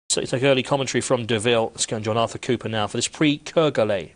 So it's like early commentary from Deauville. Let's go and join Arthur Cooper now for this Prix Kergorlay.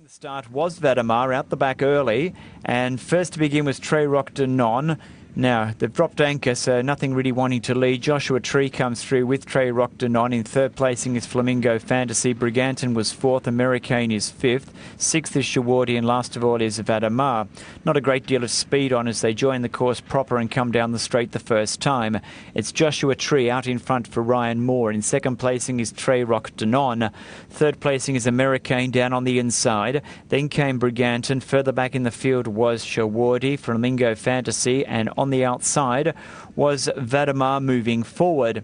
The start was Vademar out the back early, and first to begin was Très Roc de Non. Now, they've dropped anchor, so nothing really wanting to lead. Joshua Tree comes through with Très Roc de Non. In third placing is Flamingo Fantasy. Brigantin was fourth. Americane is fifth. Sixth is Shawardi, and last of all is Vademar. Not a great deal of speed on as they join the course proper and come down the straight the first time. It's Joshua Tree out in front for Ryan Moore. In second placing is Très Roc de Non. Third placing is Americane down on the inside. Then came Brigantin. Further back in the field was Shawardi, Flamingo Fantasy, and on the outside was Vademar moving forward.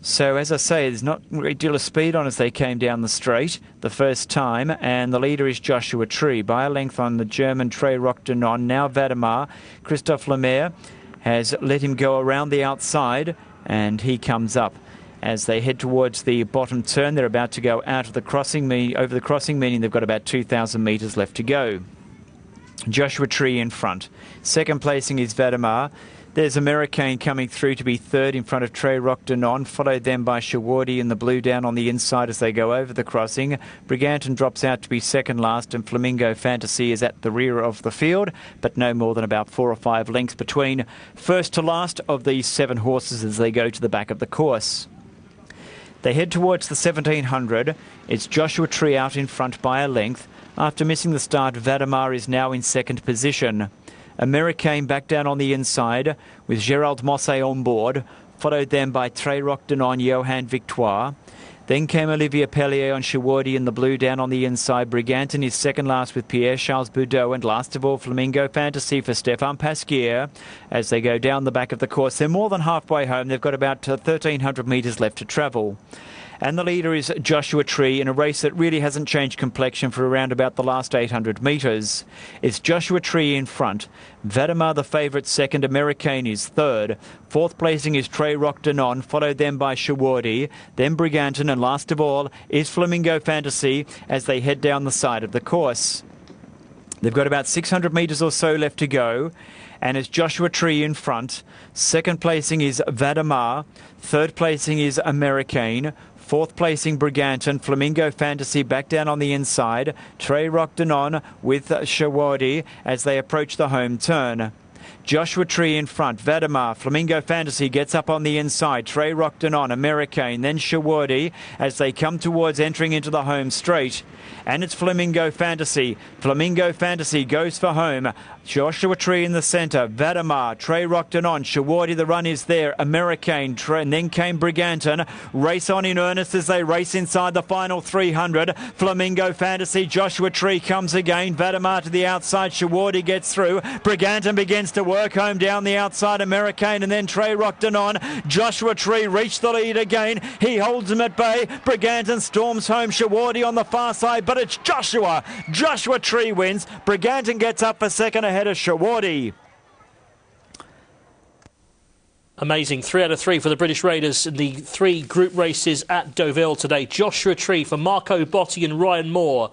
So, as I say, there's not a great deal of speed on as they came down the straight the first time, and the leader is Joshua Tree by a length on the German Très Roc de Non. Now Vademar, Christophe Lemaire has let him go around the outside, and he comes up. As they head towards the bottom turn, they're about to go out of the crossing, over the crossing, meaning they've got about 2,000 metres left to go. Joshua Tree in front. Second placing is Vademar. There's Americane coming through to be third in front of Très Roc de Non, followed then by Shawardi in the blue down on the inside as they go over the crossing. Brigantin drops out to be second last, and Flamingo Fantasy is at the rear of the field, but no more than about 4 or 5 lengths between first to last of these 7 horses as they go to the back of the course. They head towards the 1700. It's Joshua Tree out in front by a length. After missing the start, Vademar is now in second position. Americane back down on the inside with Gérald Mosse on board, followed then by Très Roc de Non, Johan Victoire. Then came Olivier Pellier on Shawardi in the blue down on the inside. Brigantin is second last with Pierre-Charles Boudot, and last of all Flamingo Fantasy for Stéphane Pasquier as they go down the back of the course. They're more than halfway home. They've got about 1,300 metres left to travel. And the leader is Joshua Tree in a race that really hasn't changed complexion for around about the last 800 metres. It's Joshua Tree in front. Vademar the favourite second. Americane is third. Fourth placing is Très Roc de Non, followed then by Shawardi, then Brigantin, and last of all is Flamingo Fantasy as they head down the side of the course. They've got about 600 metres or so left to go, and it's Joshua Tree in front. Second placing is Vademar. Third placing is Americane. Fourth placing Brigantin. Flamingo Fantasy back down on the inside. Très Roc de Non with Shawardi as they approach the home turn. Joshua Tree in front, Vademar, Flamingo Fantasy gets up on the inside, Très Roc de Non, Americane, then Shawardi as they come towards entering into the home straight. And it's Flamingo Fantasy. Flamingo Fantasy goes for home. Joshua Tree in the centre, Vademar, Très Roc de Non, Shawardi, the run is there, Americane, and then came Brigantin. Race on in earnest as they race inside the final 300. Flamingo Fantasy, Joshua Tree comes again, Vademar to the outside, Shawardi gets through, Brigantin begins to work home down the outside, Americane, and then Très Roc de Non. Joshua Tree reached the lead again. He holds him at bay. Brigantin storms home. Shawardi on the far side, but it's Joshua. Joshua Tree wins. Brigantin gets up for second ahead of Shawardi. Amazing. 3 out of 3 for the British Raiders in the 3 group races at Deauville today. Joshua Tree for Marco Botti and Ryan Moore.